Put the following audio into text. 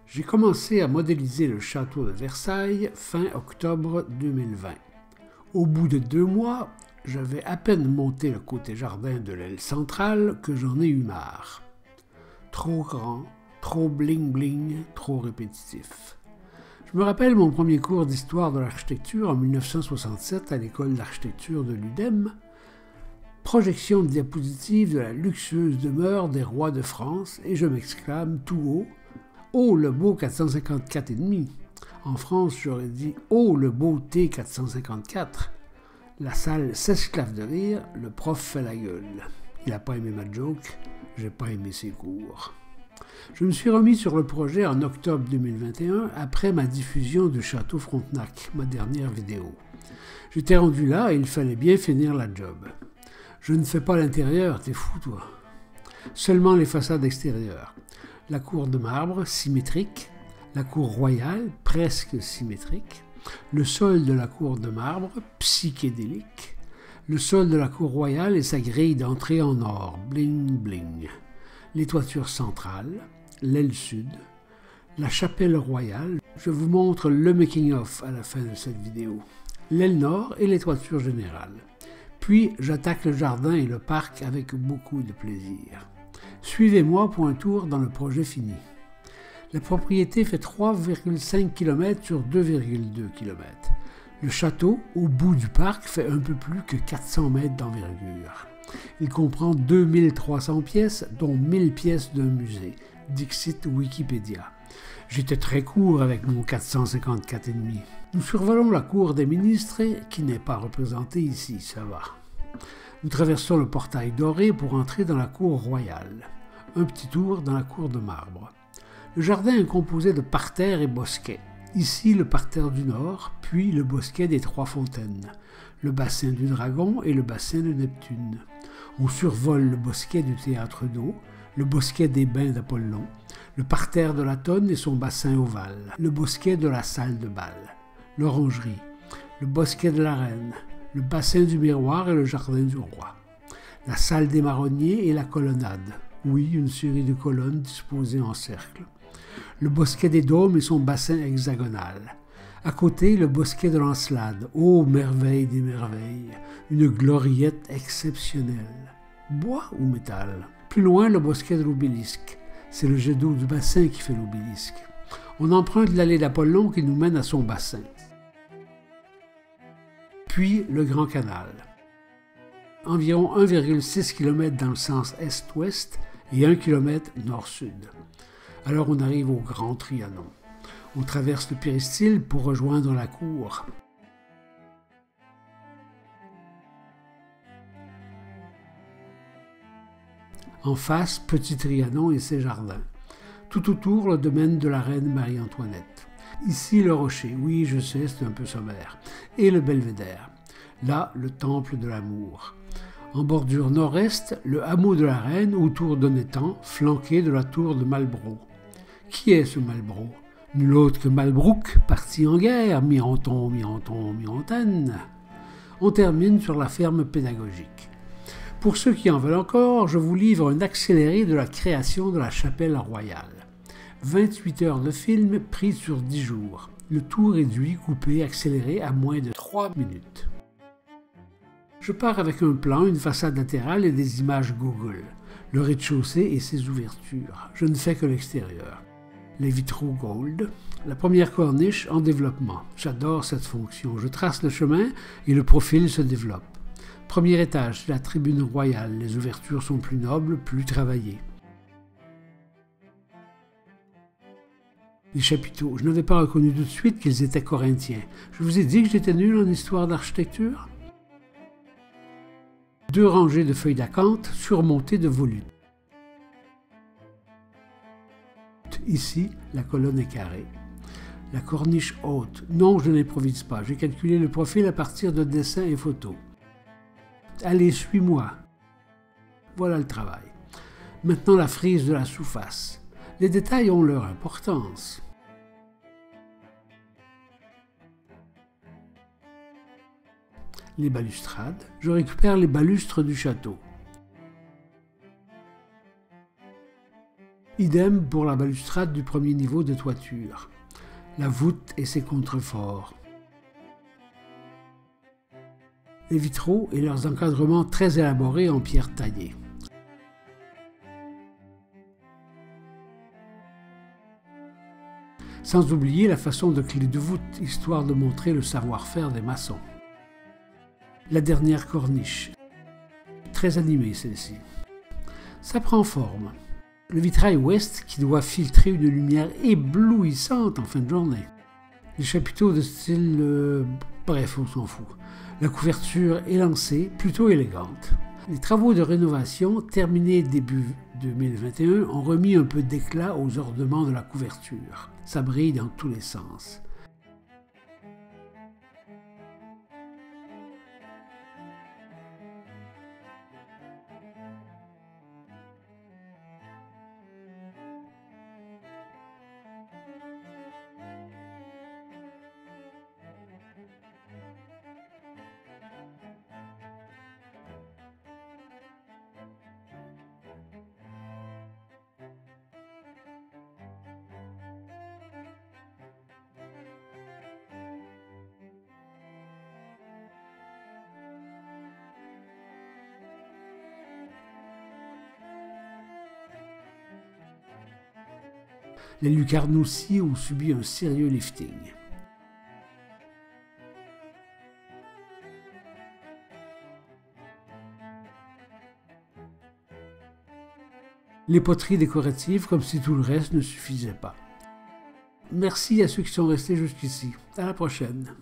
J'ai commencé à modéliser le château de Versailles fin octobre 2020. Au bout de 2 mois, j'avais à peine monté le côté jardin de l'aile centrale que j'en ai eu marre. Trop grand, trop bling-bling, trop répétitif. Je me rappelle mon premier cours d'histoire de l'architecture en 1967 à l'école d'architecture de l'UDEM. Projection de diapositive de la luxueuse demeure des rois de France et je m'exclame tout haut « Oh, le beau 454,5 » En France, j'aurais dit « Oh, le beau T454 » La salle s'esclave de rire, le prof fait la gueule. Il n'a pas aimé ma joke, j'ai pas aimé ses cours. Je me suis remis sur le projet en octobre 2021 après ma diffusion du Château Frontenac, ma dernière vidéo. J'étais rendu là et il fallait bien finir la job. Je ne fais pas l'intérieur, t'es fou toi. Seulement les façades extérieures. La cour de marbre, symétrique. La cour royale, presque symétrique. Le sol de la cour de marbre, psychédélique. Le sol de la cour royale et sa grille d'entrée en or, bling bling. Les toitures centrales, l'aile sud, la chapelle royale. Je vous montre le making-of à la fin de cette vidéo. L'aile nord et les toitures générales. Puis j'attaque le jardin et le parc avec beaucoup de plaisir. Suivez-moi pour un tour dans le projet fini. La propriété fait 3,5 km sur 2,2 km. Le château, au bout du parc, fait un peu plus que 400 mètres d'envergure. Il comprend 2300 pièces, dont 1000 pièces d'un musée. Dixit Wikipédia. J'étais très court avec mon 454,5. Nous survolons la cour des ministres, qui n'est pas représentée ici, ça va. Nous traversons le portail doré pour entrer dans la cour royale. Un petit tour dans la cour de marbre. Le jardin est composé de parterres et bosquets. Ici, le parterre du Nord, puis le bosquet des Trois Fontaines, le bassin du Dragon et le bassin de Neptune. On survole le bosquet du Théâtre d'eau, le bosquet des Bains d'Apollon, le parterre de la Tonne et son bassin ovale, le bosquet de la salle de bal, l'orangerie, le bosquet de la Reine, le bassin du Miroir et le jardin du Roi, la salle des Marronniers et la colonnade, oui, une série de colonnes disposées en cercle, le bosquet des Dômes et son bassin hexagonal. À côté, le bosquet de l'Encelade. Oh, merveille des merveilles! Une gloriette exceptionnelle. Bois ou métal? Plus loin, le bosquet de l'obélisque. C'est le jet d'eau du bassin qui fait l'obélisque. On emprunte l'allée d'Apollon qui nous mène à son bassin. Puis le Grand Canal. Environ 1,6 km dans le sens est-ouest et 1 km nord-sud. Alors on arrive au Grand Trianon. On traverse le péristyle pour rejoindre la cour. En face, Petit Trianon et ses jardins. Tout autour, le domaine de la reine Marie-Antoinette. Ici, le rocher, oui, je sais, c'est un peu sommaire. Et le belvédère. Là, le temple de l'amour. En bordure nord-est, le hameau de la reine autour d'un étang, flanqué de la tour de Malbro. Qui est ce Malbro? Nul autre que Malbrook, parti en guerre, mi-renton, mi-renton, mi-rentaine. On termine sur la ferme pédagogique. Pour ceux qui en veulent encore, je vous livre un accéléré de la création de la chapelle royale. 28 heures de film pris sur 10 jours. Le tout réduit, coupé, accéléré à moins de 3 minutes. Je pars avec un plan, une façade latérale et des images Google. Le rez-de-chaussée et ses ouvertures. Je ne fais que l'extérieur. Les vitraux gold. La première corniche en développement. J'adore cette fonction. Je trace le chemin et le profil se développe. Premier étage, la tribune royale. Les ouvertures sont plus nobles, plus travaillées. Les chapiteaux. Je n'avais pas reconnu tout de suite qu'ils étaient corinthiens. Je vous ai dit que j'étais nul en histoire d'architecture? 2 rangées de feuilles d'acanthe surmontées de volutes. Ici, la colonne est carrée. La corniche haute. Non, je n'improvise pas. J'ai calculé le profil à partir de dessins et photos. Allez, suis-moi. Voilà le travail. Maintenant, la frise de la sous-face. Les détails ont leur importance. Les balustrades. Je récupère les balustres du château. Idem pour la balustrade du premier niveau de toiture, la voûte et ses contreforts. Les vitraux et leurs encadrements très élaborés en pierre taillée. Sans oublier la façon de clé de voûte, histoire de montrer le savoir-faire des maçons. La dernière corniche, très animée celle-ci. Ça prend forme. Le vitrail ouest qui doit filtrer une lumière éblouissante en fin de journée. Les chapiteaux de style... bref, on s'en fout. La couverture élancée, plutôt élégante. Les travaux de rénovation, terminés début 2021, ont remis un peu d'éclat aux ornements de la couverture. Ça brille dans tous les sens. Les lucarnes aussi ont subi un sérieux lifting. Les poteries décoratives, comme si tout le reste ne suffisait pas. Merci à ceux qui sont restés jusqu'ici. À la prochaine.